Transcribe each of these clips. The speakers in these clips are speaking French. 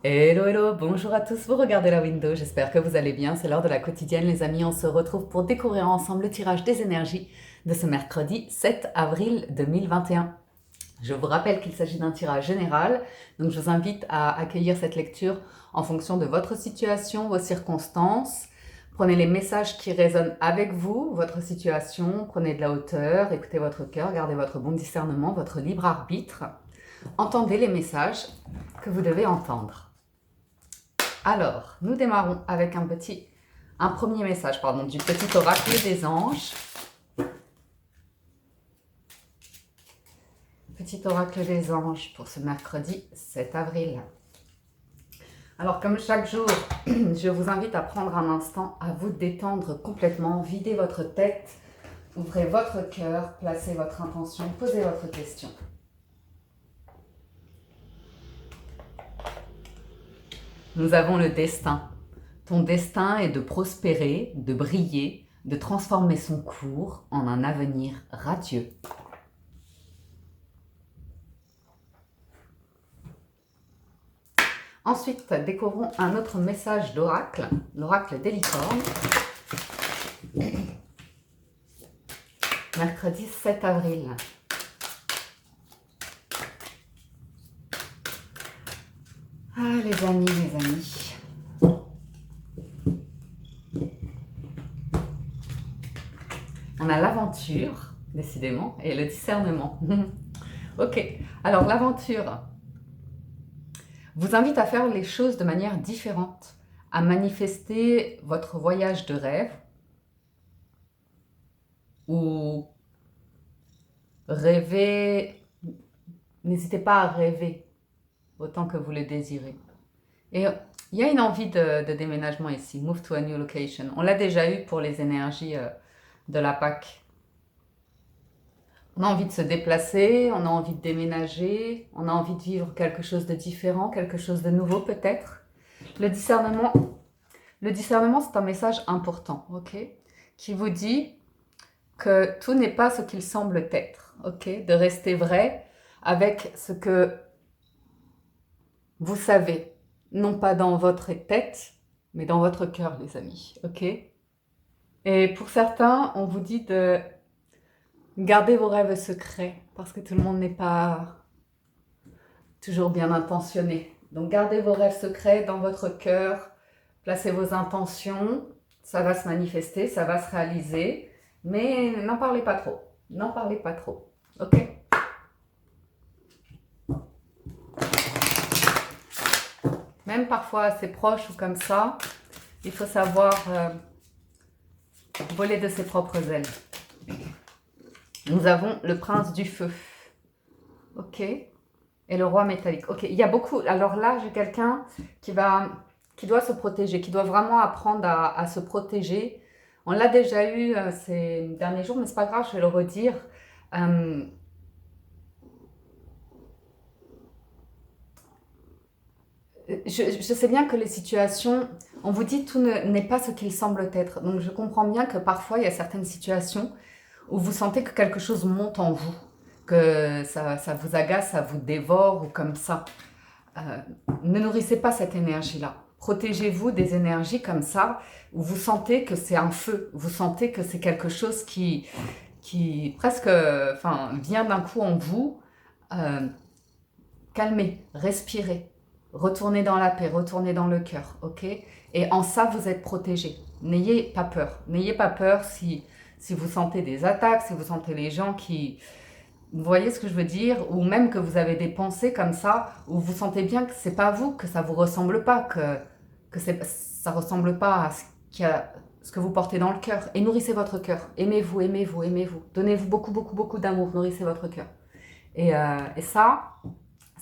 Hello, hello, bonjour à tous, vous regardez la window, j'espère que vous allez bien, c'est l'heure de la quotidienne les amis, on se retrouve pour découvrir ensemble le tirage des énergies de ce mercredi 7 avril 2021. Je vous rappelle qu'il s'agit d'un tirage général, donc je vous invite à accueillir cette lecture en fonction de votre situation, vos circonstances. Prenez les messages qui résonnent avec vous, votre situation, prenez de la hauteur, écoutez votre cœur, gardez votre bon discernement, votre libre arbitre. Entendez les messages que vous devez entendre. Alors, nous démarrons avec un premier message du petit oracle des anges. Petit oracle des anges pour ce mercredi 7 avril. Alors, comme chaque jour, je vous invite à prendre un instant à vous détendre complètement, vider votre tête, ouvrez votre cœur, placez votre intention, posez votre question. Nous avons le destin. Ton destin est de prospérer, de briller, de transformer son cours en un avenir radieux. Ensuite, découvrons un autre message d'oracle, l'oracle des licornes. Mercredi 7 avril. Ah, les amis. On a l'aventure, décidément, et le discernement. Ok, alors l'aventure vous invite à faire les choses de manière différente, à manifester votre voyage de rêve ou rêver. N'hésitez pas à rêver autant que vous le désirez. Et il y a une envie de déménagement ici, move to a new location. On l'a déjà eu pour les énergies de la Pâque. On a envie de se déplacer, on a envie de déménager, on a envie de vivre quelque chose de différent, quelque chose de nouveau peut-être. Le discernement, c'est un message important, ok, qui vous dit que tout n'est pas ce qu'il semble être, ok, de rester vrai avec ce que vous savez, non pas dans votre tête, mais dans votre cœur, les amis, ok. Et pour certains, on vous dit de garder vos rêves secrets, parce que tout le monde n'est pas toujours bien intentionné. Donc gardez vos rêves secrets dans votre cœur, placez vos intentions, ça va se manifester, ça va se réaliser, mais n'en parlez pas trop, ok. Même parfois assez proche ou comme ça, il faut savoir voler de ses propres ailes. Nous avons le prince du feu, ok, et le roi métallique. Ok, il y a beaucoup. Alors là, j'ai quelqu'un qui doit se protéger, qui doit vraiment apprendre à se protéger. On l'a déjà eu ces derniers jours, mais c'est pas grave, je vais le redire. Je sais bien que les situations, on vous dit tout n'est pas ce qu'il semble être. Donc je comprends bien que parfois il y a certaines situations où vous sentez que quelque chose monte en vous, que ça vous agace, ça vous dévore ou comme ça. Ne nourrissez pas cette énergie-là. Protégez-vous des énergies comme ça, où vous sentez que c'est un feu, vous sentez que c'est quelque chose qui presque vient d'un coup en vous. Calmez, respirez, retournez dans la paix, retournez dans le cœur, ok. Et en ça, vous êtes protégé. N'ayez pas peur si vous sentez des attaques, si vous sentez les gens qui... Vous voyez ce que je veux dire? Ou même que vous avez des pensées comme ça, où vous sentez bien que c'est pas vous, que ça vous ressemble pas, que ça ressemble pas à ce que vous portez dans le cœur. Et nourrissez votre cœur. Aimez-vous, aimez-vous, aimez-vous. Donnez-vous beaucoup, beaucoup, beaucoup d'amour. Nourrissez votre cœur. Et ça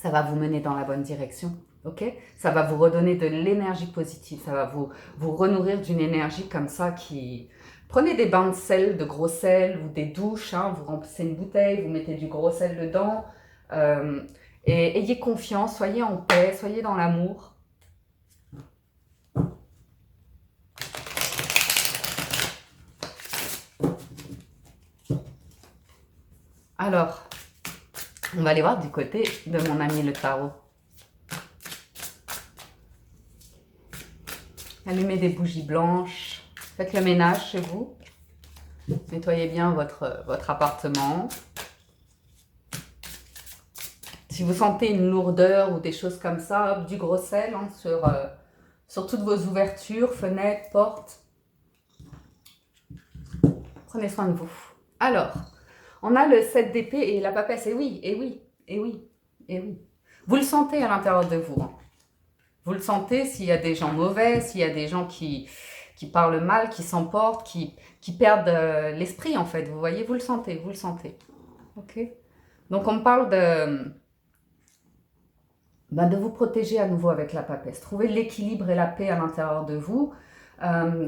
va vous mener dans la bonne direction, ok? Ça va vous redonner de l'énergie positive, ça va vous renourrir d'une énergie comme ça qui... Prenez des bains de sel, de gros sel ou des douches, hein, vous remplissez une bouteille, vous mettez du gros sel dedans et ayez confiance, soyez en paix, soyez dans l'amour. Alors, on va aller voir du côté de mon ami le tarot. Allumez des bougies blanches. Faites le ménage chez vous. Nettoyez bien votre appartement. Si vous sentez une lourdeur ou des choses comme ça, hop, du gros sel hein, sur toutes vos ouvertures, fenêtres, portes. Prenez soin de vous. Alors, on a le 7 d'épée et la papesse. Et oui, et oui, et oui, et oui. Vous le sentez à l'intérieur de vous. Hein. Vous le sentez s'il y a des gens mauvais, s'il y a des gens qui parlent mal, qui s'emportent, qui perdent l'esprit en fait. Vous voyez, vous le sentez, vous le sentez. Ok. Donc on parle de vous protéger à nouveau avec la papesse. Trouver l'équilibre et la paix à l'intérieur de vous.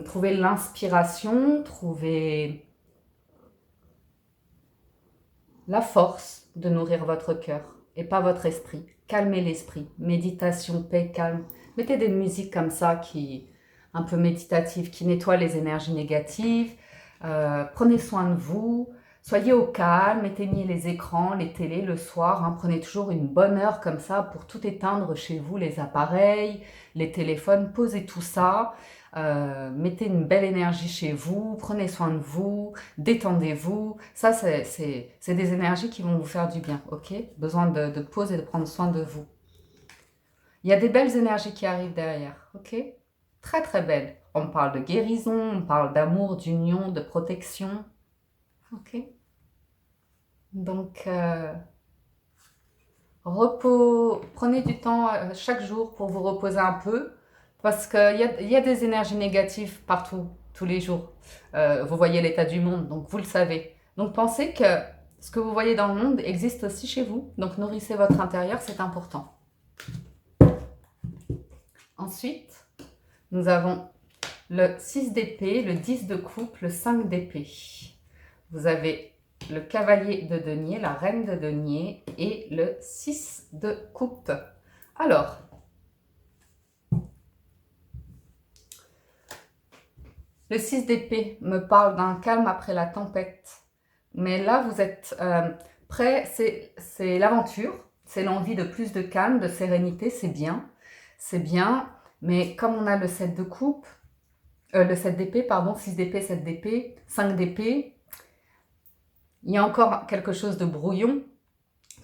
Trouver l'inspiration, trouver la force de nourrir votre cœur et pas votre esprit. Calmez l'esprit. Méditation, paix, calme. Mettez des musiques comme ça un peu méditatives qui nettoient les énergies négatives. Prenez soin de vous. Soyez au calme, éteignez les écrans, les télés le soir. Hein. Prenez toujours une bonne heure comme ça pour tout éteindre chez vous, les appareils, les téléphones. Posez tout ça. Mettez une belle énergie chez vous. Prenez soin de vous. Détendez-vous. Ça, c'est des énergies qui vont vous faire du bien. Ok. Besoin de pause et de prendre soin de vous. Il y a des belles énergies qui arrivent derrière. Ok. Très très belles. On parle de guérison, on parle d'amour, d'union, de protection. Ok. Donc, repos, prenez du temps chaque jour pour vous reposer un peu, parce qu'il y a des énergies négatives partout, tous les jours. Vous voyez l'état du monde, donc vous le savez. Donc pensez que ce que vous voyez dans le monde existe aussi chez vous, donc nourrissez votre intérieur, c'est important. Ensuite, nous avons le 6 d'épée, le 10 de coupe, le 5 d'épée. Vous avez le cavalier de denier, la reine de denier et le 6 de coupe. Alors, le 6 d'épée me parle d'un calme après la tempête. Mais là, vous êtes prêt, c'est l'aventure, c'est l'envie de plus de calme, de sérénité, c'est bien. C'est bien, mais comme on a le 7 de coupe, le 7 d'épée, pardon, 6 d'épée, 7 d'épée, 5 d'épée, il y a encore quelque chose de brouillon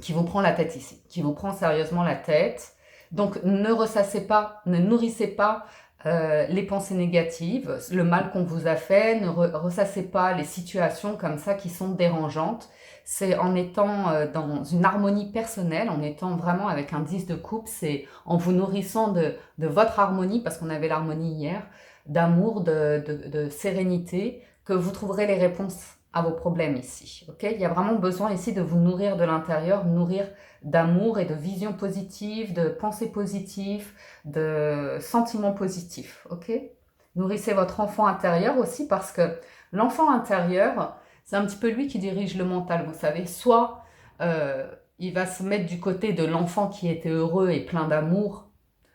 qui vous prend la tête ici, qui vous prend sérieusement la tête. Donc ne ressassez pas, ne nourrissez pas les pensées négatives, le mal qu'on vous a fait, ne ressassez pas les situations comme ça qui sont dérangeantes. C'est en étant dans une harmonie personnelle, en étant vraiment avec un 10 de coupe, c'est en vous nourrissant de votre harmonie, parce qu'on avait l'harmonie hier, d'amour, de sérénité, que vous trouverez les réponses à vos problèmes ici. Okay, il y a vraiment besoin ici de vous nourrir de l'intérieur, nourrir d'amour et de vision positive, de pensées positives, de sentiments positifs. Okay, nourrissez votre enfant intérieur aussi, parce que l'enfant intérieur, c'est un petit peu lui qui dirige le mental, vous savez. Soit il va se mettre du côté de l'enfant qui était heureux et plein d'amour,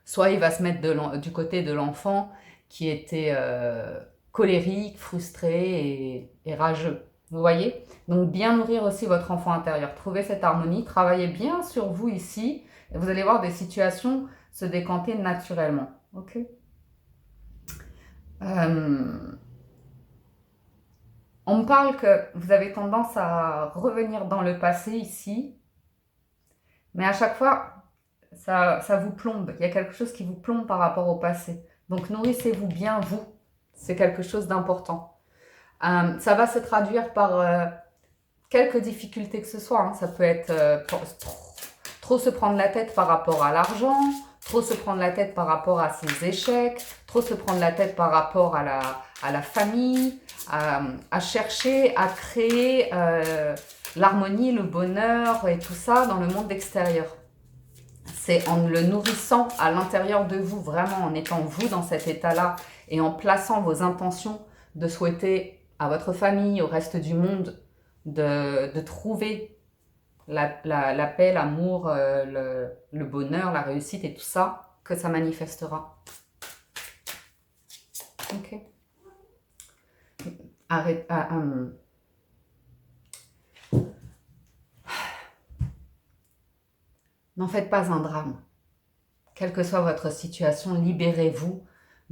soit il va se mettre du côté de l'enfant qui était colérique, frustré et rageux. Vous voyez? Donc bien nourrir aussi votre enfant intérieur. Trouvez cette harmonie, travaillez bien sur vous ici, et vous allez voir des situations se décanter naturellement. Ok? On me parle que vous avez tendance à revenir dans le passé ici, mais à chaque fois, ça vous plombe. Il y a quelque chose qui vous plombe par rapport au passé. Donc nourrissez-vous bien, vous. C'est quelque chose d'important. Ça va se traduire par quelques difficultés que ce soit. Hein. Ça peut être trop se prendre la tête par rapport à l'argent, trop se prendre la tête par rapport à ses échecs, trop se prendre la tête par rapport à la famille, à chercher, à créer l'harmonie, le bonheur et tout ça dans le monde extérieur. C'est en le nourrissant à l'intérieur de vous, vraiment en étant vous dans cet état-là et en plaçant vos intentions de souhaiter à votre famille, au reste du monde, de trouver la paix, l'amour, le bonheur, la réussite et tout ça, que ça manifestera. Ok. Arrête. N'en faites pas un drame. Quelle que soit votre situation, libérez-vous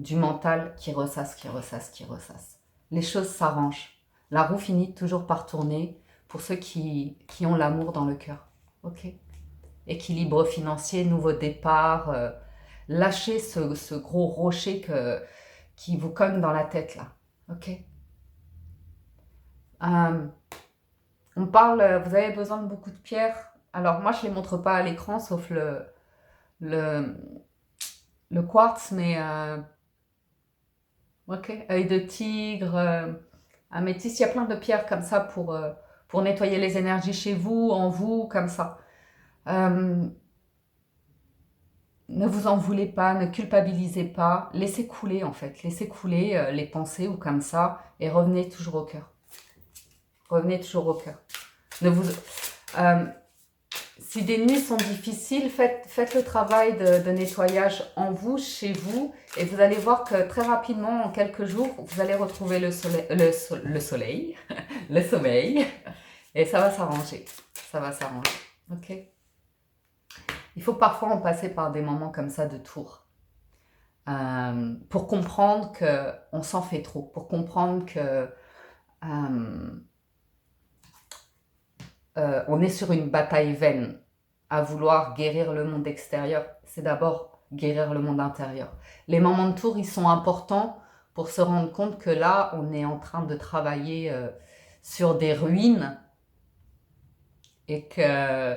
du mental qui ressasse, qui ressasse, qui ressasse. Les choses s'arrangent. La roue finit toujours par tourner pour ceux qui ont l'amour dans le cœur. Ok? Équilibre financier, nouveau départ, lâchez ce gros rocher qui vous cogne dans la tête là. Ok? On parle, vous avez besoin de beaucoup de pierres. Alors moi je ne les montre pas à l'écran sauf le quartz, mais ok, œil de tigre, améthyste, il y a plein de pierres comme ça pour nettoyer les énergies chez vous, en vous, comme ça. Ne vous en voulez pas, ne culpabilisez pas, laissez couler en fait, laissez couler les pensées ou comme ça et revenez toujours au cœur. Revenez toujours au cœur. Si des nuits sont difficiles, faites le travail de nettoyage en vous, chez vous, et vous allez voir que très rapidement, en quelques jours, vous allez retrouver le soleil, le sommeil, et ça va s'arranger. Ça va s'arranger, ok? Il faut parfois en passer par des moments comme ça de tour, pour comprendre qu'on s'en fait trop, pour comprendre que on est sur une bataille vaine à vouloir guérir le monde extérieur. C'est d'abord guérir le monde intérieur. Les moments de tour, ils sont importants pour se rendre compte que là, on est en train de travailler sur des ruines et que,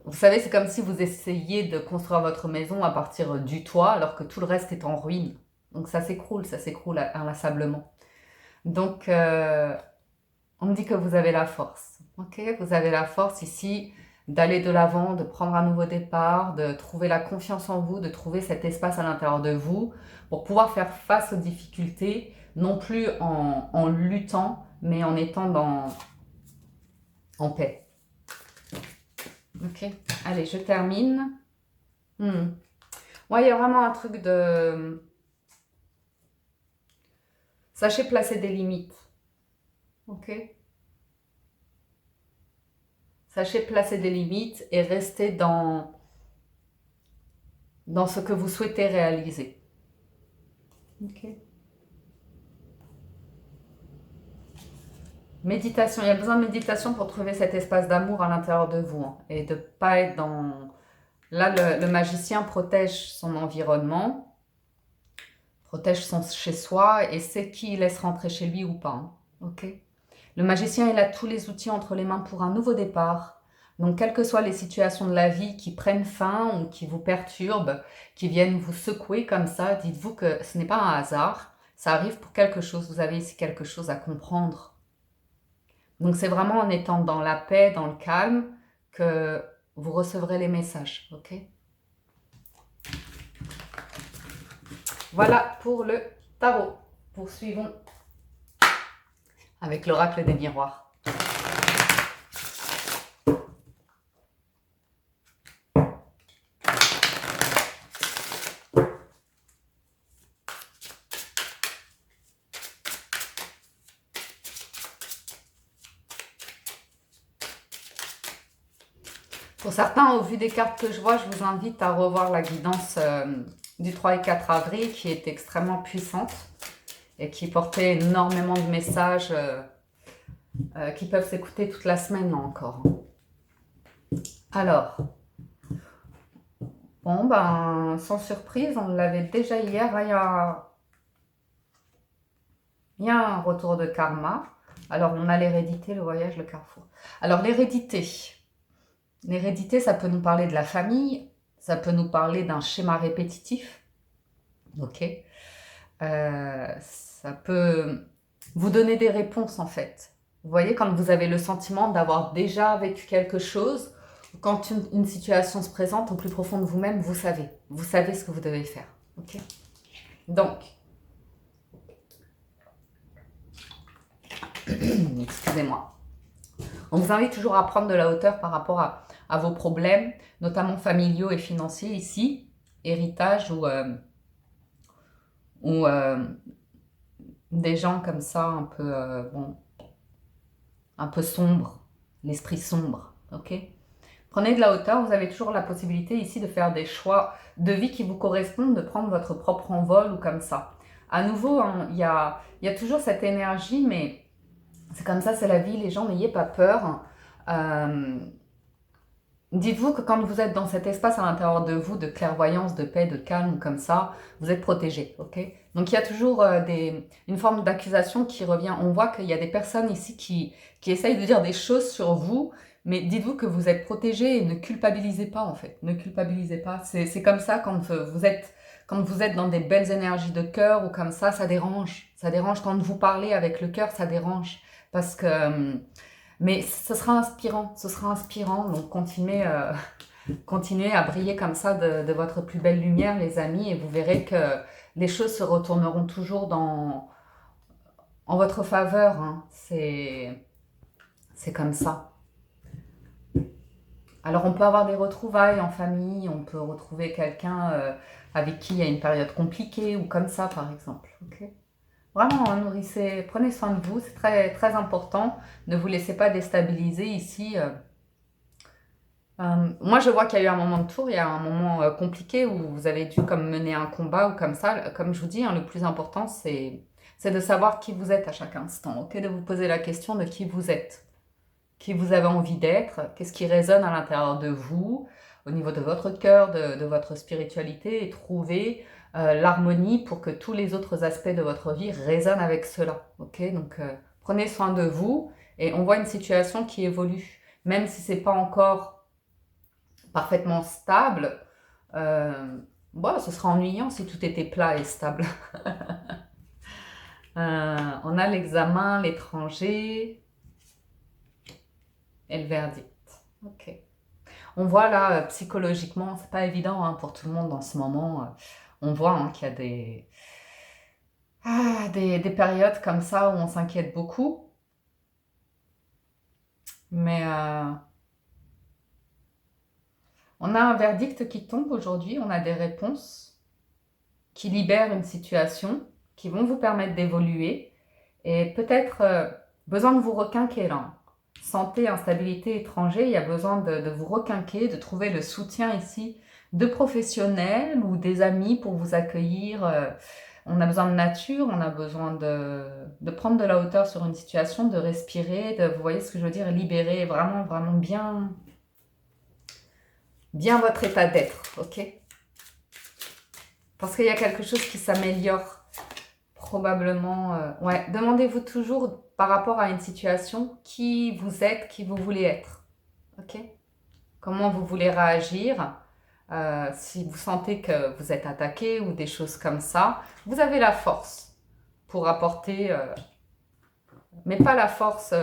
vous savez, c'est comme si vous essayiez de construire votre maison à partir du toit alors que tout le reste est en ruine. Donc ça s'écroule inlassablement. Donc, on me dit que vous avez la force. Ok, vous avez la force ici d'aller de l'avant, de prendre un nouveau départ, de trouver la confiance en vous, de trouver cet espace à l'intérieur de vous pour pouvoir faire face aux difficultés, non plus en luttant, mais en étant en paix. Ok, allez, je termine. Ouais, il y a vraiment un truc de... Sachez placer des limites. Ok? Sachez placer des limites et rester dans ce que vous souhaitez réaliser. Ok. Méditation, il y a besoin de méditation pour trouver cet espace d'amour à l'intérieur de vous, hein, et de ne pas être dans... Là, le magicien protège son environnement, protège son chez-soi et sait qui il laisse rentrer chez lui ou pas. Hein. Ok. Le magicien, il a tous les outils entre les mains pour un nouveau départ. Donc, quelles que soient les situations de la vie qui prennent fin ou qui vous perturbent, qui viennent vous secouer comme ça, dites-vous que ce n'est pas un hasard. Ça arrive pour quelque chose. Vous avez ici quelque chose à comprendre. Donc, c'est vraiment en étant dans la paix, dans le calme, que vous recevrez les messages. Ok? Voilà pour le tarot. Poursuivons avec l'oracle des miroirs. Pour certains, au vu des cartes que je vois, je vous invite à revoir la guidance du 3 et 4 avril qui est extrêmement puissante et qui portait énormément de messages qui peuvent s'écouter toute la semaine là encore. Alors, bon ben, sans surprise, on l'avait déjà hier, il y a un retour de karma. Alors, on a l'hérédité, le voyage, le carrefour. Alors, l'hérédité, ça peut nous parler de la famille, ça peut nous parler d'un schéma répétitif, ok, ça peut vous donner des réponses en fait. Vous voyez, quand vous avez le sentiment d'avoir déjà vécu quelque chose, quand une situation se présente au plus profond de vous-même, vous savez ce que vous devez faire, ok. Donc, excusez-moi. On vous invite toujours à prendre de la hauteur par rapport à vos problèmes, notamment familiaux et financiers ici, héritage ou des gens comme ça un peu sombres, l'esprit sombre, ok. Prenez de la hauteur, vous avez toujours la possibilité ici de faire des choix de vie qui vous correspondent, de prendre votre propre envol ou comme ça. À nouveau, hein, il y a toujours cette énergie, mais c'est comme ça, c'est la vie, les gens, n'ayez pas peur. Euh, Dites-vous que quand vous êtes dans cet espace à l'intérieur de vous, de clairvoyance, de paix, de calme, comme ça, vous êtes protégé, ok? Donc il y a toujours une forme d'accusation qui revient. On voit qu'il y a des personnes ici qui essayent de dire des choses sur vous, mais dites-vous que vous êtes protégé et ne culpabilisez pas en fait. Ne culpabilisez pas. C'est comme ça quand vous êtes dans des belles énergies de cœur ou comme ça dérange. Ça dérange quand vous parlez avec le cœur, ça dérange. Parce que... mais ce sera inspirant, donc continuez à briller comme ça de votre plus belle lumière, les amis, et vous verrez que les choses se retourneront toujours en votre faveur, hein. C'est comme ça. Alors on peut avoir des retrouvailles en famille, on peut retrouver quelqu'un avec qui il y a une période compliquée, ou comme ça par exemple, ok? Vraiment, hein, nourrissez, prenez soin de vous, c'est très, très important. Ne vous laissez pas déstabiliser ici. Moi, je vois qu'il y a eu un moment de tour, il y a un moment compliqué où vous avez dû comme mener un combat ou comme ça. Comme je vous dis, hein, le plus important, c'est de savoir qui vous êtes à chaque instant, ok? De vous poser la question de qui vous êtes, qui vous avez envie d'être, qu'est-ce qui résonne à l'intérieur de vous, au niveau de votre cœur, de votre spiritualité, et trouver l'harmonie pour que tous les autres aspects de votre vie résonnent avec cela, ok? Donc, prenez soin de vous, et on voit une situation qui évolue, même si c'est pas encore parfaitement stable, bon, ce sera ennuyant si tout était plat et stable. On a l'examen, l'étranger et le verdict. Ok. On voit là, psychologiquement, c'est pas évident hein, pour tout le monde en ce moment. On voit hein, qu'il y a des périodes comme ça où on s'inquiète beaucoup. Mais on a un verdict qui tombe aujourd'hui, on a des réponses qui libèrent une situation, qui vont vous permettre d'évoluer et peut-être besoin de vous requinquer là. Santé, instabilité, étranger, il y a besoin de vous requinquer, de trouver le soutien ici de professionnels ou des amis pour vous accueillir. On a besoin de nature, on a besoin de prendre de la hauteur sur une situation, de respirer, vous voyez ce que je veux dire, libérer vraiment, vraiment bien, bien votre état d'être, ok? Parce qu'il y a quelque chose qui s'améliore probablement. Ouais, demandez-vous toujours par rapport à une situation qui vous êtes, qui vous voulez être, ok? Comment vous voulez réagir si vous sentez que vous êtes attaqué ou des choses comme ça. Vous avez la force pour apporter, mais pas la force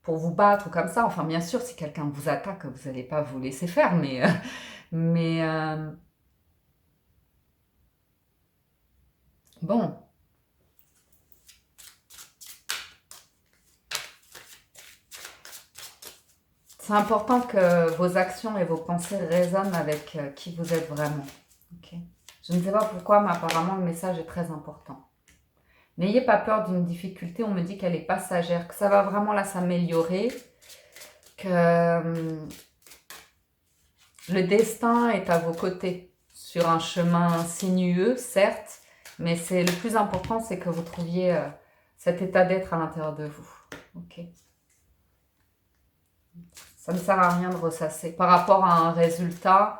pour vous battre ou comme ça. Enfin, bien sûr, si quelqu'un vous attaque, vous n'allez pas vous laisser faire, mais bon. C'est important que vos actions et vos pensées résonnent avec qui vous êtes vraiment. Okay. Je ne sais pas pourquoi, mais apparemment le message est très important. N'ayez pas peur d'une difficulté, on me dit qu'elle est passagère, que ça va vraiment là s'améliorer, que le destin est à vos côtés sur un chemin sinueux, certes, mais le plus important, c'est que vous trouviez cet état d'être à l'intérieur de vous. Ok. Ça ne sert à rien de ressasser. Par rapport à un résultat,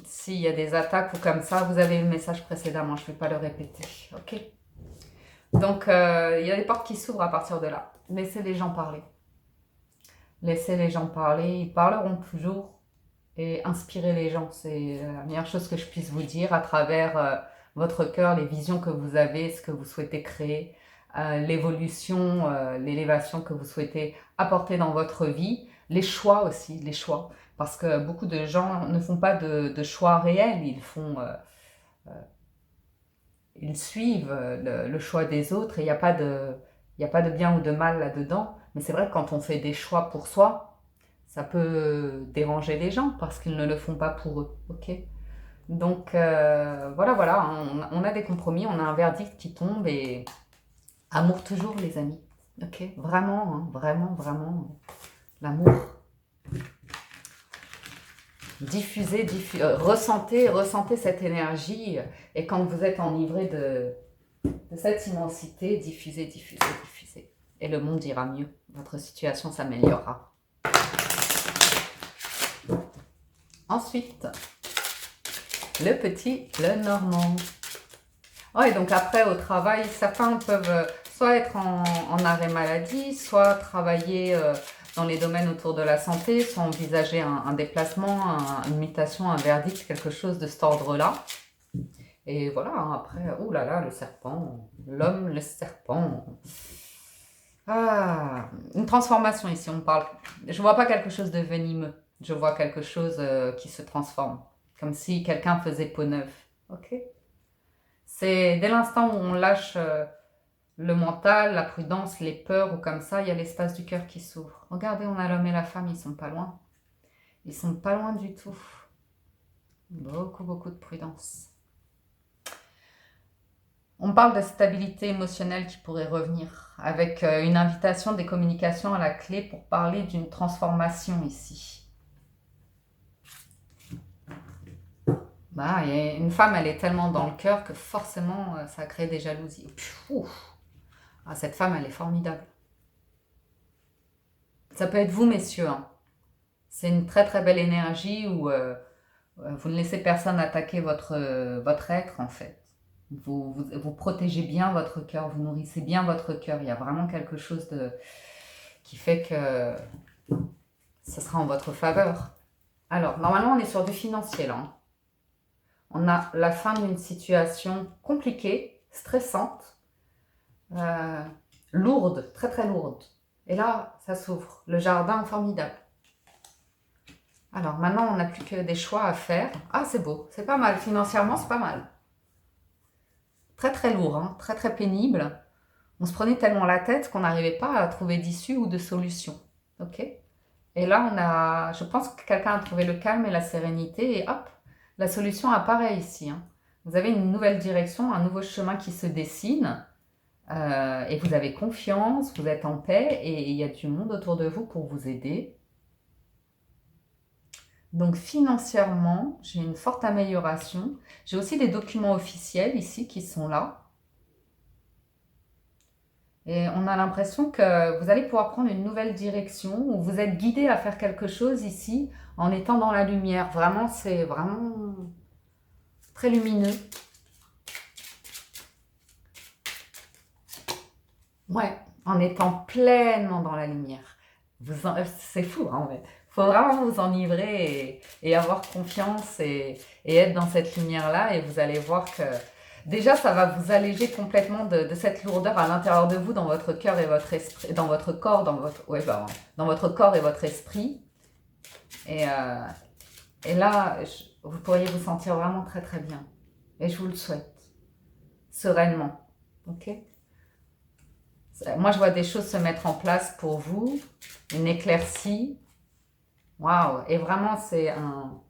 s'il y a des attaques ou comme ça, vous avez eu le message précédemment, je ne vais pas le répéter. Ok. Donc, il y a des portes qui s'ouvrent à partir de là. Laissez les gens parler. Laissez les gens parler, ils parleront toujours. Et inspirez les gens, c'est la meilleure chose que je puisse vous dire à travers votre cœur, les visions que vous avez, ce que vous souhaitez créer, l'évolution, l'élévation que vous souhaitez apporter dans votre vie, les choix aussi, les choix. Parce que beaucoup de gens ne font pas de choix réels, ils suivent le choix des autres et il n'y a pas de bien ou de mal là-dedans. Mais c'est vrai que quand on fait des choix pour soi, ça peut déranger les gens parce qu'ils ne le font pas pour eux, ok? Donc voilà, hein, on a des compromis, on a un verdict qui tombe et amour toujours les amis, ok? Vraiment, hein, vraiment, vraiment, l'amour. ressentez cette énergie. Et quand vous êtes enivré de cette immensité, diffusez. Et le monde ira mieux. Votre situation s'améliorera. Ensuite, le petit, le normand. Oh, et donc après, au travail, certains peuvent soit être en arrêt maladie, soit travailler dans les domaines autour de la santé, soit envisager un déplacement, une mutation, un verdict, quelque chose de cet ordre-là. Et voilà, après, ouh là là, le serpent, l'homme, le serpent. Ah, une transformation ici, on parle. Je vois pas quelque chose de venimeux, je vois quelque chose qui se transforme, comme si quelqu'un faisait peau neuve. Ok? C'est dès l'instant où on lâche le mental, la prudence, les peurs ou comme ça, il y a l'espace du cœur qui s'ouvre. Regardez, on a l'homme et la femme, ils sont pas loin. Ils sont pas loin du tout. Beaucoup de prudence. On parle de stabilité émotionnelle qui pourrait revenir, avec une invitation des communications à la clé pour parler d'une transformation ici. Bah, une femme, elle est tellement dans le cœur que forcément, ça crée des jalousies. Ah, cette femme, elle est formidable. Ça peut être vous, messieurs. Hein. C'est une très belle énergie où vous ne laissez personne attaquer votre être, en fait. Vous protégez bien votre cœur, vous nourrissez bien votre cœur. Il y a vraiment quelque chose qui fait que ce sera en votre faveur. Alors, normalement, on est sur du financier, là. Hein. On a la fin d'une situation compliquée, stressante, lourde, très lourde. Et là, ça s'ouvre. Le jardin, formidable. Alors, maintenant, on n'a plus que des choix à faire. Ah, c'est beau, c'est pas mal. Financièrement, c'est pas mal. Très lourd, hein, très pénible. On se prenait tellement la tête qu'on n'arrivait pas à trouver d'issue ou de solution. Ok? Et là, je pense que quelqu'un a trouvé le calme et la sérénité et hop, la solution apparaît ici. Hein. Vous avez une nouvelle direction, un nouveau chemin qui se dessine et vous avez confiance, vous êtes en paix et il y a du monde autour de vous pour vous aider. Donc financièrement, j'ai une forte amélioration. J'ai aussi des documents officiels ici qui sont là. Et on a l'impression que vous allez pouvoir prendre une nouvelle direction ou vous êtes guidé à faire quelque chose ici en étant dans la lumière. Vraiment, c'est vraiment très lumineux. Ouais, en étant pleinement dans la lumière. C'est fou, hein, en fait. Faut vraiment vous enivrer et avoir confiance et être dans cette lumière-là et vous allez voir que déjà ça va vous alléger complètement de cette lourdeur à l'intérieur de vous, dans votre cœur et votre esprit, dans votre corps, dans votre corps et votre esprit. Et là, vous pourriez vous sentir vraiment très bien. Et je vous le souhaite. Sereinement. Ok ? Moi, je vois des choses se mettre en place pour vous. Une éclaircie. Waouh! Et vraiment, c'est un...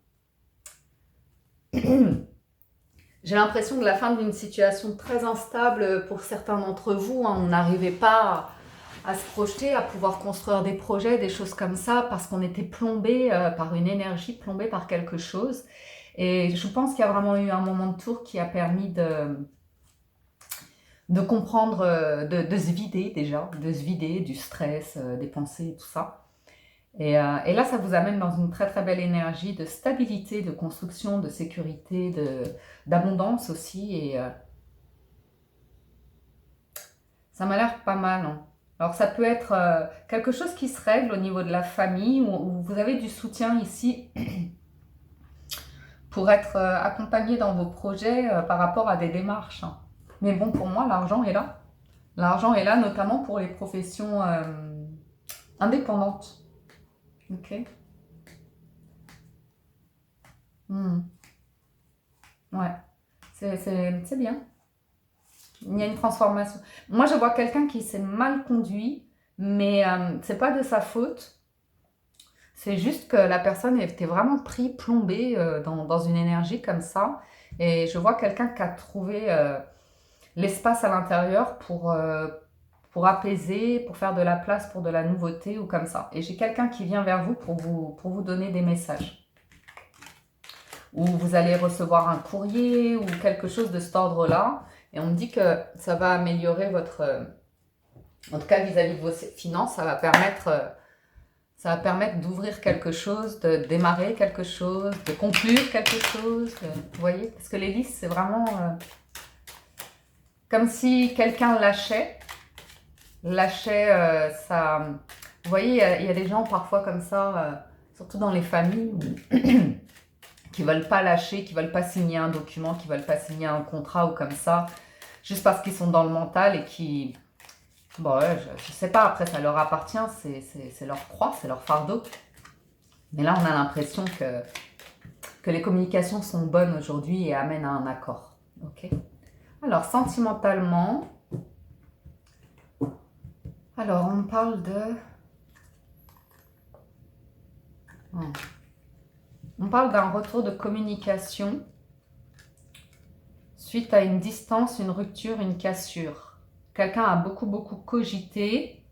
J'ai l'impression de la fin d'une situation très instable pour certains d'entre vous. Hein. On n'arrivait pas à se projeter, à pouvoir construire des projets, des choses comme ça, parce qu'on était plombé par une énergie, plombé par quelque chose. Et je pense qu'il y a vraiment eu un moment de tour qui a permis de comprendre, de se vider déjà, de se vider du stress, des pensées et tout ça. Et là, ça vous amène dans une très belle énergie de stabilité, de construction, de sécurité, d'abondance aussi. Et ça m'a l'air pas mal. Hein. Alors, ça peut être quelque chose qui se règle au niveau de la famille, où vous avez du soutien ici pour être accompagné dans vos projets par rapport à des démarches. Hein. Mais bon, pour moi, l'argent est là. L'argent est là, notamment pour les professions indépendantes. Ok. Ouais, c'est bien. Il y a une transformation. Moi, je vois quelqu'un qui s'est mal conduit, mais c'est pas de sa faute. C'est juste que la personne était vraiment plombée dans une énergie comme ça. Et je vois quelqu'un qui a trouvé l'espace à l'intérieur pour apaiser, pour faire de la place pour de la nouveauté ou comme ça. Et j'ai quelqu'un qui vient vers vous pour vous donner des messages. ou vous allez recevoir un courrier ou quelque chose de cet ordre-là. Et on me dit que ça va améliorer votre... en tout cas, vis-à-vis de vos finances, ça va permettre d'ouvrir quelque chose, de démarrer quelque chose, de conclure quelque chose. Vous voyez? Parce que l'hélice, c'est vraiment comme si quelqu'un lâchait ça. Vous voyez, il y a des gens parfois comme ça, surtout dans les familles, qui ne veulent pas lâcher, qui ne veulent pas signer un document, qui ne veulent pas signer un contrat ou comme ça, juste parce qu'ils sont dans le mental et qui... Bon, ouais, je sais pas, après ça leur appartient, c'est leur croix, c'est leur fardeau. Mais là, on a l'impression que les communications sont bonnes aujourd'hui et amènent à un accord. Ok. Alors, sentimentalement, alors on parle de... On parle d'un retour de communication suite à une distance, une rupture, une cassure. Quelqu'un a beaucoup cogité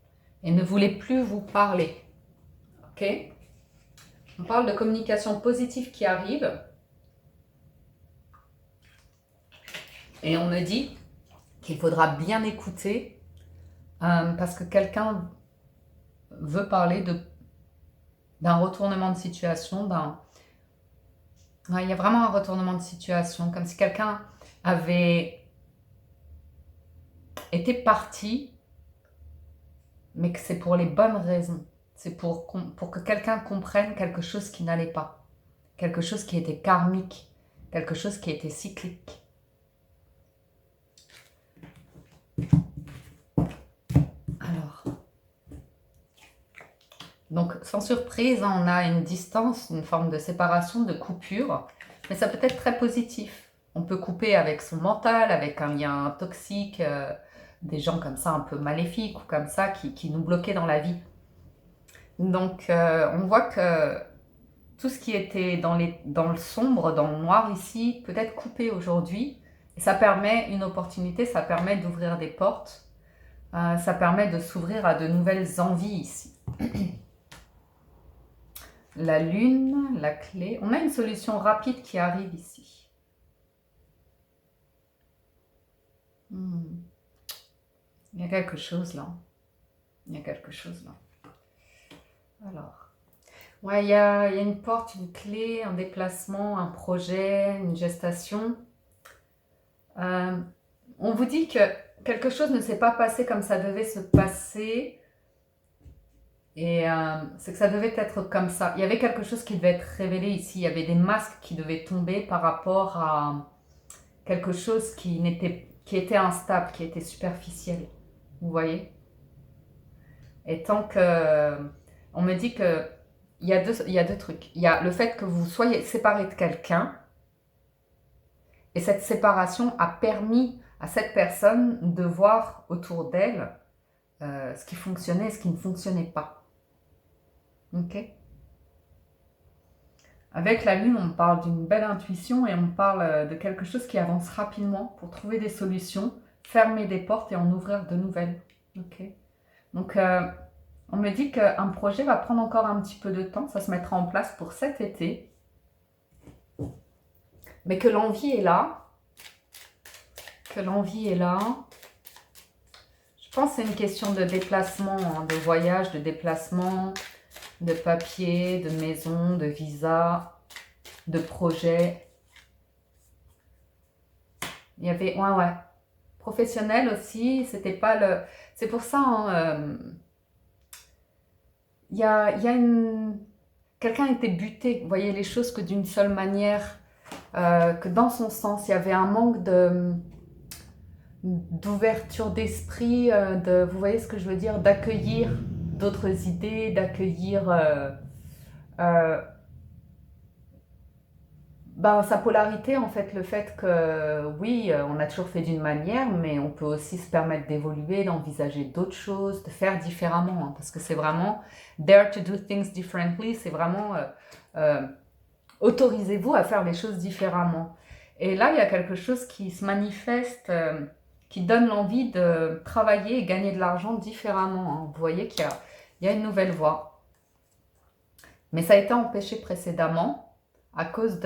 et ne voulait plus vous parler. Ok? On parle de communication positive qui arrive. Et on me dit qu'il faudra bien écouter parce que quelqu'un veut parler d'un retournement de situation, il y a vraiment un retournement de situation, comme si quelqu'un avait été parti, mais que c'est pour les bonnes raisons. C'est pour que quelqu'un comprenne quelque chose qui n'allait pas, quelque chose qui était karmique, quelque chose qui était cyclique. Alors, donc sans surprise, on a une distance, une forme de séparation, de coupure, mais ça peut être très positif. On peut couper avec son mental, avec un lien toxique, des gens comme ça un peu maléfiques ou comme ça qui nous bloquaient dans la vie. Donc on voit que tout ce qui était dans le sombre, dans le noir ici, peut être coupé aujourd'hui. Et ça permet une opportunité, ça permet d'ouvrir des portes, ça permet de s'ouvrir à de nouvelles envies ici. La lune, la clé. On a une solution rapide qui arrive ici. Il y a quelque chose là. Il y a quelque chose là. Alors, ouais, il y a une porte, une clé, un déplacement, un projet, une gestation. On vous dit que quelque chose ne s'est pas passé comme ça devait se passer. Et c'est que ça devait être comme ça. Il y avait quelque chose qui devait être révélé ici. Il y avait des masques qui devaient tomber par rapport à quelque chose qui était instable, qui était superficiel. Vous voyez? Et tant que... On me dit que il y a deux trucs. Il y a le fait que vous soyez séparés de quelqu'un. Et cette séparation a permis à cette personne de voir autour d'elle ce qui fonctionnait et ce qui ne fonctionnait pas. Ok? Avec la lune, on parle d'une belle intuition et on parle de quelque chose qui avance rapidement pour trouver des solutions, fermer des portes et en ouvrir de nouvelles. Ok? Donc, on me dit qu'un projet va prendre encore un petit peu de temps, ça se mettra en place pour cet été, mais que l'envie est là. Que l'envie est là. Je pense que c'est une question de déplacement, hein, de voyage, de déplacement, de papier, de maison, de visa, de projet. Il y avait, ouais. Professionnel aussi, c'était pas le... C'est pour ça, hein, il y a une... Quelqu'un était buté, vous voyez les choses que d'une seule manière, que dans son sens, il y avait un manque d'ouverture d'esprit, vous voyez ce que je veux dire, d'accueillir d'autres idées, d'accueillir sa polarité, en fait, le fait que oui, on a toujours fait d'une manière, mais on peut aussi se permettre d'évoluer, d'envisager d'autres choses, de faire différemment, hein, parce que c'est vraiment dare to do things differently, c'est vraiment autorisez-vous à faire les choses différemment. Et là, il y a quelque chose qui se manifeste, qui donne l'envie de travailler et gagner de l'argent différemment, hein. Vous voyez qu'il y a une nouvelle voie. Mais ça a été empêché précédemment à cause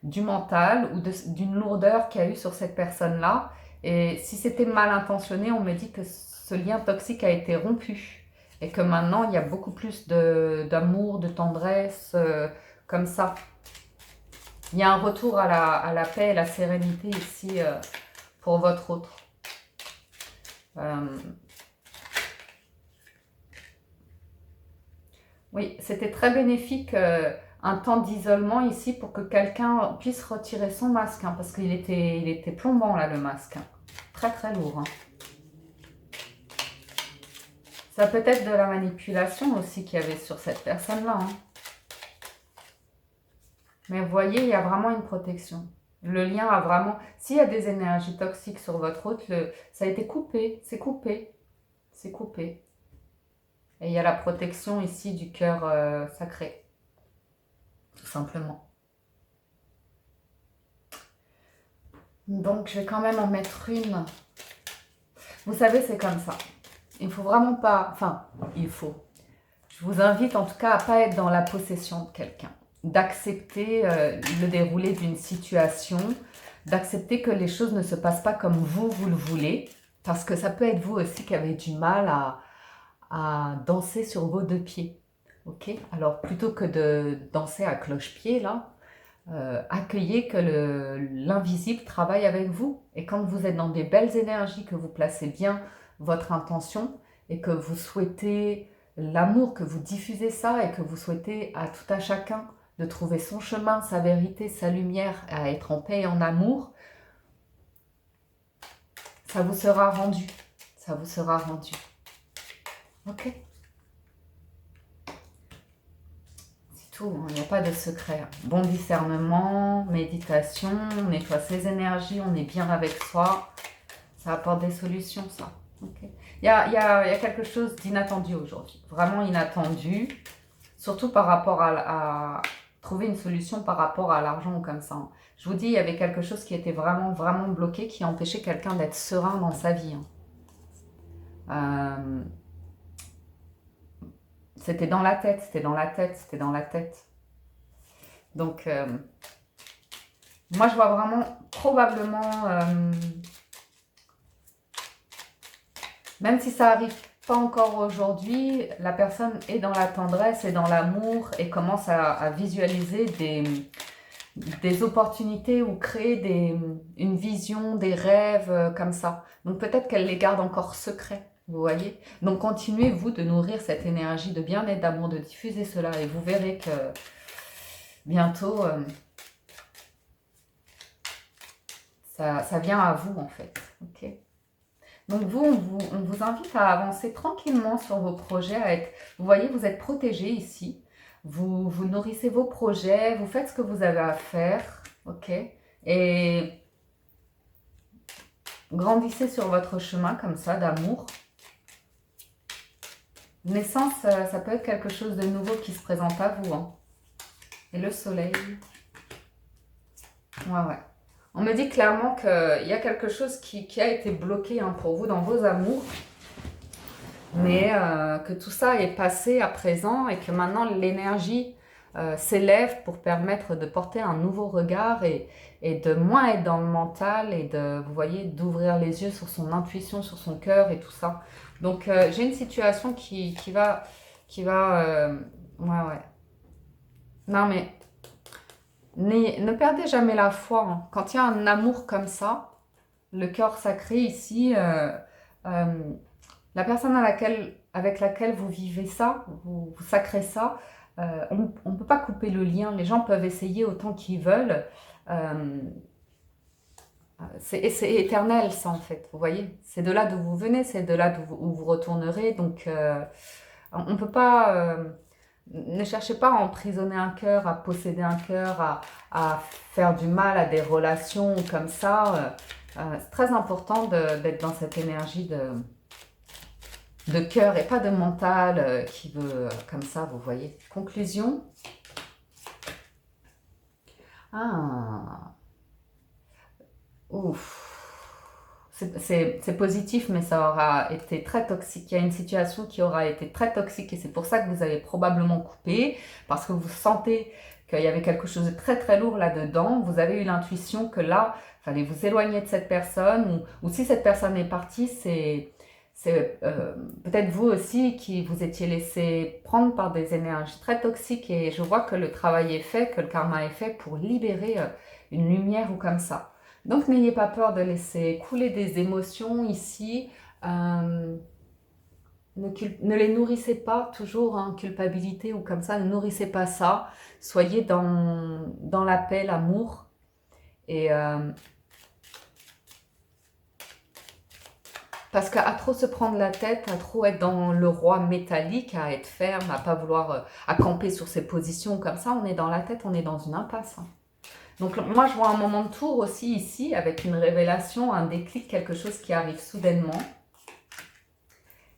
du mental ou d'une lourdeur qu'il y a eu sur cette personne-là. Et si c'était mal intentionné, on me dit que ce lien toxique a été rompu et que maintenant, il y a beaucoup plus d'amour, de tendresse, comme ça. Il y a un retour à la paix et la sérénité ici pour votre autre. Oui, c'était très bénéfique un temps d'isolement ici pour que quelqu'un puisse retirer son masque, hein, parce qu'il il était plombant là le masque. Hein. Très très lourd. Hein. Ça peut être de la manipulation aussi qu'il y avait sur cette personne-là. Hein. Mais vous voyez, il y a vraiment une protection. Le lien a vraiment... S'il y a des énergies toxiques sur votre hôte, ça a été coupé, c'est coupé, c'est coupé. Et il y a la protection ici du cœur sacré, tout simplement. Donc, je vais quand même en mettre une. Vous savez, c'est comme ça. Il faut vraiment pas... Enfin, il faut. Je vous invite en tout cas à pas être dans la possession de quelqu'un. D'accepter le déroulé d'une situation, d'accepter que les choses ne se passent pas comme vous le voulez. Parce que ça peut être vous aussi qui avez du mal à danser sur vos deux pieds. Ok? Alors, plutôt que de danser à cloche-pied, là, accueillez que l'invisible travaille avec vous. Et quand vous êtes dans des belles énergies, que vous placez bien votre intention et que vous souhaitez l'amour, que vous diffusez ça et que vous souhaitez à tout à chacun de trouver son chemin, sa vérité, sa lumière, à être en paix et en amour, ça vous sera rendu. Ça vous sera rendu. Ok? Tout, il n'y a pas de secret. Bon discernement, méditation, on nettoie ses énergies, on est bien avec soi. Ça apporte des solutions, ça. Okay. Il y a quelque chose d'inattendu aujourd'hui, vraiment inattendu, surtout par rapport à trouver une solution par rapport à l'argent ou comme ça. Je vous dis, il y avait quelque chose qui était vraiment, vraiment bloqué, qui empêchait quelqu'un d'être serein dans sa vie. C'était dans la tête, c'était dans la tête, c'était dans la tête. Donc, moi, je vois vraiment probablement, même si ça arrive pas encore aujourd'hui, la personne est dans la tendresse et dans l'amour et commence à visualiser des opportunités ou créer une vision, des rêves comme ça. Donc, peut-être qu'elle les garde encore secrets. Vous voyez? Donc, continuez, vous, de nourrir cette énergie de bien-être, d'amour, de diffuser cela. Et vous verrez que bientôt, ça vient à vous, en fait. Ok? Donc, on vous invite à avancer tranquillement sur vos projets. Vous voyez, vous êtes protégé ici. Vous nourrissez vos projets. Vous faites ce que vous avez à faire. Ok? Et grandissez sur votre chemin, comme ça, d'amour. Naissance, ça peut être quelque chose de nouveau qui se présente à vous. Hein. Et le soleil. Ouais. On me dit clairement qu'il y a quelque chose qui a été bloqué hein, pour vous dans vos amours. Mais que tout ça est passé à présent et que maintenant l'énergie s'élève pour permettre de porter un nouveau regard et de moins être dans le mental et vous voyez, d'ouvrir les yeux sur son intuition, sur son cœur et tout ça. Donc, j'ai une situation qui va... ouais. Non, mais ne perdez jamais la foi. Hein. Quand il y a un amour comme ça, le cœur sacré ici, la personne avec laquelle vous vivez ça, vous sacrez ça, on ne peut pas couper le lien. Les gens peuvent essayer autant qu'ils veulent. C'est éternel ça en fait, vous voyez. C'est de là d'où vous venez, c'est de là où vous retournerez. Donc on ne peut pas... ne cherchez pas à emprisonner un cœur, à posséder un cœur, à faire du mal à des relations comme ça. C'est très important d'être dans cette énergie de cœur et pas de mental qui veut comme ça, vous voyez. Conclusion. Ouf. C'est positif, mais ça aura été très toxique. Il y a une situation qui aura été très toxique et c'est pour ça que vous avez probablement coupé, parce que vous sentez qu'il y avait quelque chose de très très lourd là-dedans. Vous avez eu l'intuition que là, il fallait vous éloigner de cette personne, ou si cette personne est partie, c'est peut-être vous aussi qui vous étiez laissé prendre par des énergies très toxiques, et je vois que le travail est fait, que le karma est fait pour libérer une lumière ou comme ça. Donc n'ayez pas peur de laisser couler des émotions ici. Ne les nourrissez pas toujours en culpabilité ou comme ça, ne nourrissez pas ça. Soyez dans la paix, l'amour. Et parce qu'à trop se prendre la tête, à trop être dans le roi métallique, à être ferme, à pas vouloir, à camper sur ses positions comme ça, on est dans la tête, on est dans une impasse. Hein. Donc moi, je vois un moment de tour aussi ici, avec une révélation, un déclic, quelque chose qui arrive soudainement.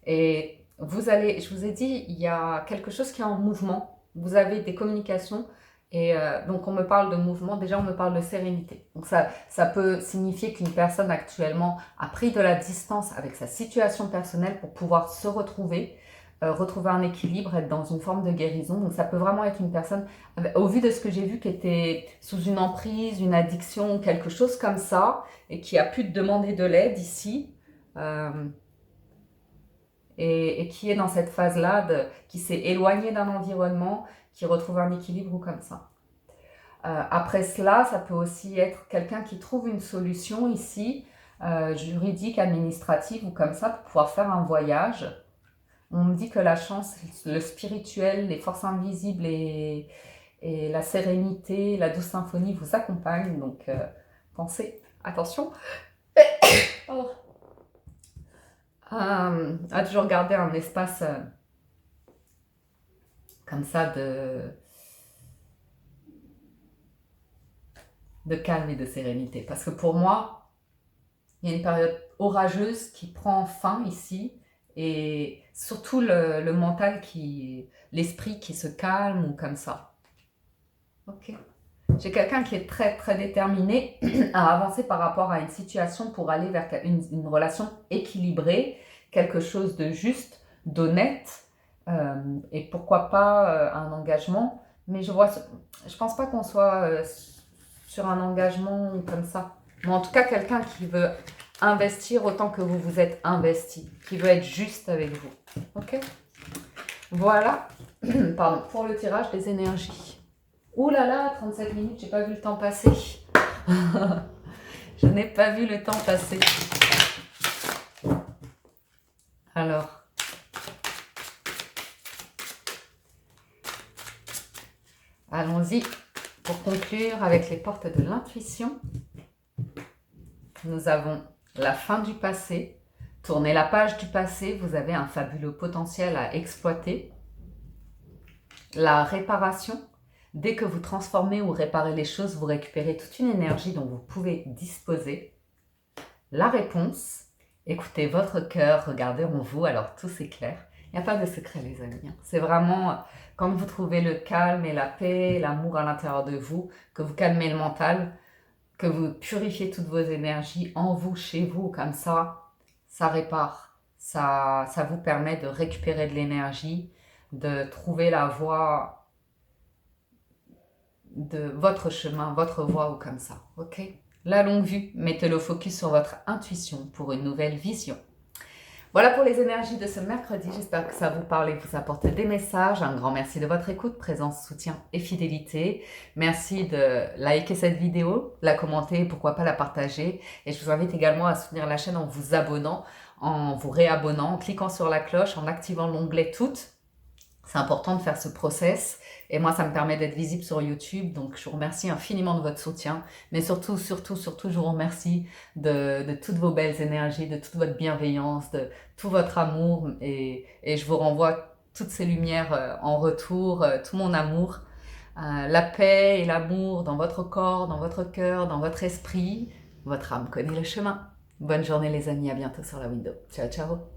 Et vous allez, je vous ai dit, il y a quelque chose qui est en mouvement. Vous avez des communications. Et donc on me parle de mouvement, déjà on me parle de sérénité. Donc ça peut signifier qu'une personne actuellement a pris de la distance avec sa situation personnelle pour pouvoir se retrouver, retrouver un équilibre, être dans une forme de guérison. Donc ça peut vraiment être une personne, au vu de ce que j'ai vu, qui était sous une emprise, une addiction, quelque chose comme ça, et qui a pu demander de l'aide ici. Et qui est dans cette phase-là, qui s'est éloigné d'un environnement, qui retrouve un équilibre ou comme ça. Après cela, ça peut aussi être quelqu'un qui trouve une solution ici, juridique, administrative ou comme ça, pour pouvoir faire un voyage. On me dit que la chance, le spirituel, les forces invisibles et la sérénité, la douce symphonie vous accompagnent. Donc pensez, attention, oh. À toujours garder un espace comme ça de calme et de sérénité. Parce que pour moi, il y a une période orageuse qui prend fin ici, et surtout le mental, l'esprit qui se calme ou comme ça. Ok. J'ai quelqu'un qui est très très déterminé à avancer par rapport à une situation pour aller vers une relation équilibrée, quelque chose de juste, d'honnête, et pourquoi pas un engagement. Mais je pense pas qu'on soit sur un engagement comme ça. Mais en tout cas, quelqu'un qui veut investir autant que vous vous êtes investi, qui veut être juste avec vous. Ok ? Voilà, pardon, pour le tirage des énergies. Ouh là là, 37 minutes, j'ai pas vu le temps passer. Je n'ai pas vu le temps passer. Alors, allons-y pour conclure avec les portes de l'intuition. Nous avons la fin du passé. Tournez la page du passé, vous avez un fabuleux potentiel à exploiter. La réparation. Dès que vous transformez ou réparez les choses, vous récupérez toute une énergie dont vous pouvez disposer. La réponse, écoutez votre cœur, regardez en vous, alors tout s'éclaire. Il n'y a pas de secret, les amis. C'est vraiment quand vous trouvez le calme et la paix, l'amour à l'intérieur de vous, que vous calmez le mental, que vous purifiez toutes vos énergies en vous, chez vous, comme ça répare. Ça vous permet de récupérer de l'énergie, de trouver la voie de votre chemin, votre voie ou comme ça, ok ? La longue vue, mettez le focus sur votre intuition pour une nouvelle vision. Voilà pour les énergies de ce mercredi, j'espère que ça vous parle et vous apporte des messages. Un grand merci de votre écoute, présence, soutien et fidélité. Merci de liker cette vidéo, la commenter, pourquoi pas la partager. Et je vous invite également à soutenir la chaîne en vous abonnant, en vous réabonnant, en cliquant sur la cloche, en activant l'onglet toutes. C'est important de faire ce process et moi ça me permet d'être visible sur YouTube, donc je vous remercie infiniment de votre soutien, mais surtout je vous remercie de toutes vos belles énergies, de toute votre bienveillance, de tout votre amour, et je vous renvoie toutes ces lumières en retour, tout mon amour, la paix et l'amour dans votre corps, dans votre cœur, dans votre esprit. Votre âme connaît le chemin. Bonne journée les amis, à bientôt sur la window. Ciao ciao.